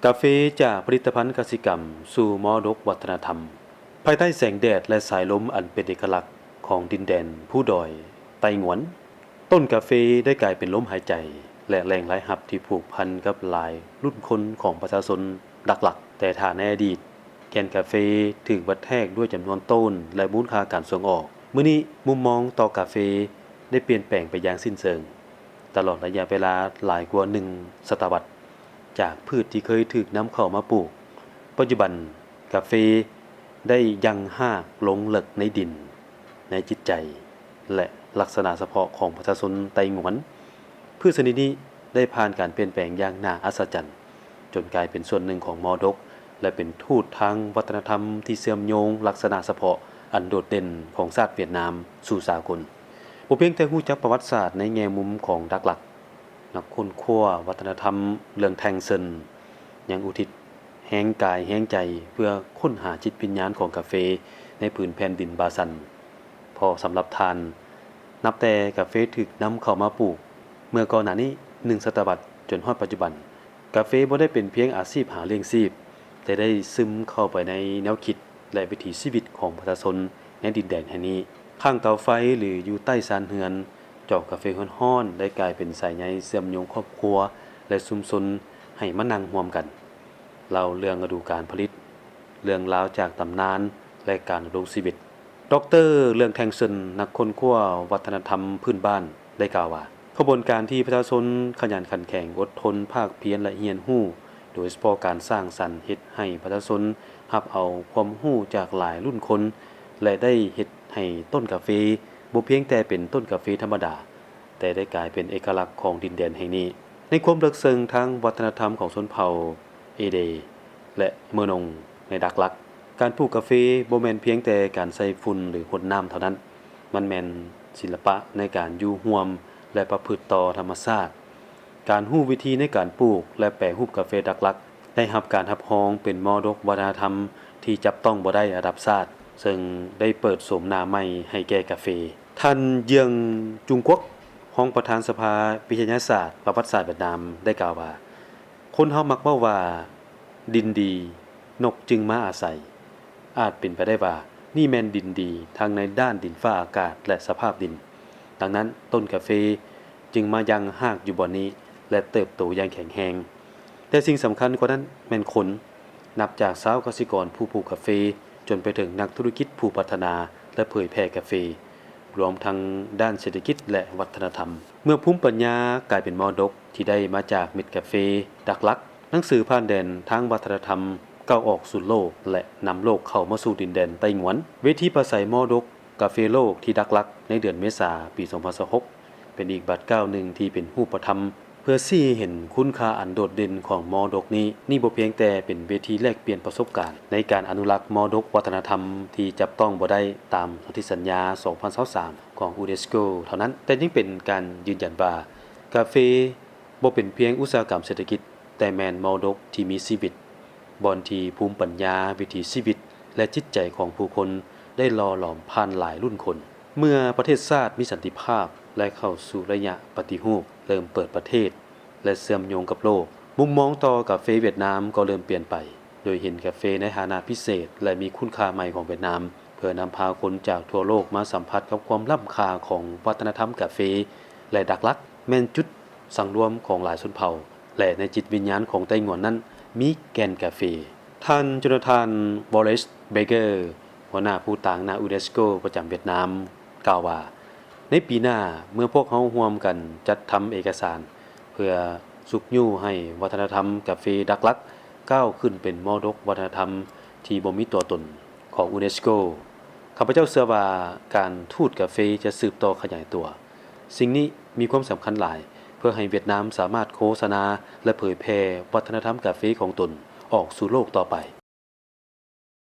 กาแฟจากผลิตภัณฑ์กสิกรรมสู่มรดกวัฒนธรรมภายใต้แสงแดดและสายลมอันเป็นเอกลักษณ์ของดินแดนผู้ดอยไต้หวนต้นกาแฟได้กลายเป็นลมหายใจและแหล่งรายรับที่ผูกพันกับหลายรุ่นคนของประชาชนหลักๆแต่ถ้าในอดีตแกนกาแฟถูกวัดแทกด้วยจำนวนต้นและมูลค่าการส่งออกมื้อนี้มุมมองต่อกาแฟได้เปลี่ยนแปลงไปอย่างสิ้นเชิงตลอดระยะเวลาหลายกว่า1ศตวรรษจากพืชที่เคยถูกนำเข้ามาปลูกปัจจุบันกาแฟได้ยังหากลงลึกในดินในจิตใจและลักษณะเฉพาะของประชาชนไต้หวันพืชชนิดนี้ได้ผ่านการเปลี่ยนแปลงอย่างน่าอัศจรรย์จนกลายเป็นส่วนหนึ่งของมรดกและเป็นทูตทางวัฒนธรรมที่เชื่อมโยงลักษณะเฉพาะอันโดดเด่นของชาติเวียดนามสู่สากลบ่เพียงแต่รู้จักประวัติศาสตร์ในแง่มุมของดักหลักนักค้นคว้าวัฒนธรรมเรื่องแทงเซินยังอุทิศแห้งกายแห้งใจเพื่อค้นหาจิตวิญญาณของกาแฟในผืนแผ่นดินบาซันพอสำหรับทานนับแต่กาแฟถูกนำเข้ามาปลูกเมื่อก่อนหน้านี้1ศตวรรษจนฮอดปัจจุบันกาแฟบ่ได้เป็นเพียงอาชีพหาเลี้ยงชีพแต่ได้ซึมเข้าไปในแนวคิดและวิถีชีวิตของประชาชนในดินแดนแห่งนี้ข้างเตาไฟหรืออยู่ใต้ซานเฮือนจอกกาแฟร้อนๆได้กลายเป็นสายใยเชื่อมโยงครอบครัวและชุมชนให้มานั่งร่วมกันเล่าเรื่องฤดูกาลผลิตเรื่องราวจากตำนานและการดำรงชีวิตดร.เรื่องแทงซึนนักค้นคว้าวัฒนธรรมพื้นบ้านได้กล่าวว่าขบวนการที่ประชาชนขยันขันแข็งอดทนภาคเพียรและเรียนรู้โดยเฉพาะการสร้างสรรค์เฮ็ดให้ประชาชนรับเอาความรู้จากหลายรุ่นคนและได้เฮ็ดให้ต้นกาแฟบ่เพียงแต่เป็นต้นกาแฟธรรมดาแต่ได้กลายเป็นเอกลักษณ์ของดินแดนแห่งนี้ในความลึกซึ้งทางวัฒนธรรมของชนเผ่าเอเดและเมอร์นงในดักลักการปลูกกาแฟบ่แม่นเพียงแต่การใส่ฝุ่นหรือรดน้ำเท่านั้นมันแม่นศิลปะในการอยู่ร่วมและประพฤติต่อธรรมชาติการรู้วิธีในการปลูกและแปรรูปกาแฟดักลักได้รับการรับรองเป็นมรดกวัฒนธรรมที่จับต้องบ่ได้ระดับชาติซึ่งได้เปิดโฉมหน้าใหม่ให้แก่กาแฟท่านเยืองจุงกวกรองประธานสภาวิทยาศาสตร์ประวัติศาสตร์เวียดนามได้กล่าวว่าคนเฮามักเว้าว่าดินดีนกจึงมาอาศัยอาจเป็นไปได้ว่านี่แม่นดินดีทั้งในด้านดินฟ้าอากาศและสภาพดินดังนั้นต้นกาแฟจึงมายังหากอยู่บ่อนนี้และเติบโตอย่างแข็งแรงแต่สิ่งสำคัญกว่านั้นแม่นคนนับจากชาวเกษตรกรผู้ปลูกกาแฟจนไปถึงนักธุรกิจผู้พัฒนาและเผยแพร่กาแฟรวมทั้งด้านเศรษฐกิจและวัฒนธรรมเมื่อภูมิปัญญากลายเป็นมรดกที่ได้มาจากเม็ดกาแฟดักลักหนังสือผ่านแดนทางวัฒนธรรมก้าวออกสู่โลกและนำโลกเข้ามาสู่ดินแดนไต้หวันเวทีปราศัยมรดกกาแฟโลกที่ดักลักในเดือนเมษายนปี2026เป็นอีกบัดก้าวหนึ่งที่เป็นรูปธรรมเพื่อชี้เห็นคุณค่าอันโดดเด่นของมรดกนี้บ่เพียงแต่เป็นเวทีแลกเปลี่ยนประสบการณ์ในการอนุรักษ์มรดกวัฒนธรรมที่จับต้องบ่ได้ตามสนธิสัญญา2023ของ UNESCO เท่านั้นแต่ยังเป็นการยืนยันว่ากาแฟบ่เป็นเพียงอุตสาหกรรมเศรษฐกิจแต่แม่นมรดกที่มีชีวิตบ่อนที่ภูมิปัญญาวิถีชีวิตและจิตใจของผู้คนได้หล่อหลอมผ่านหลายรุ่นคนเมื่อประเทศชาติมีสันติภาพและเข้าสู่ระยะปฏิรูปเริ่มเปิดประเทศและเชื่อมโยงกับโลกมุมมองต่อกาแฟเวียดนามก็เริ่มเปลี่ยนไปโดยเห็นกาแฟในฐานะพิเศษและมีคุณค่าใหม่ของเวียดนามเพื่อนำพาคนจากทั่วโลกมาสัมผัสกับความล้ำค่าของวัฒนธรรมกาแฟและดักลักแม่นจุดสังรวมของหลายชนเผ่าและในจิตวิญญาณของไต้หวันนั้นมีแกนกาแฟท่านโจนาธานบอริสเบเกอร์หัวหน้าผู้ต่างนายูเนสโกประจำเวียดนามกล่าวว่าในปีหน้าเมื่อพวกเขาร่วมกันจัดทำเอกสารเพื่อสุกยู่ให้วัฒนธรรมกาแฟดักลักก้าวขึ้นเป็นมรดกวัฒนธรรมที่บ่มีตัวตนของยูเนสโกข้าพเจ้าเชื่อว่าการทูตกาแฟจะสืบต่อขยายตัวสิ่งนี้มีความสำคัญหลายเพื่อให้เวียดนามสามารถโฆษณาและเผยแพร่วัฒนธรรมกาแฟของตนออกสู่โลกต่อไป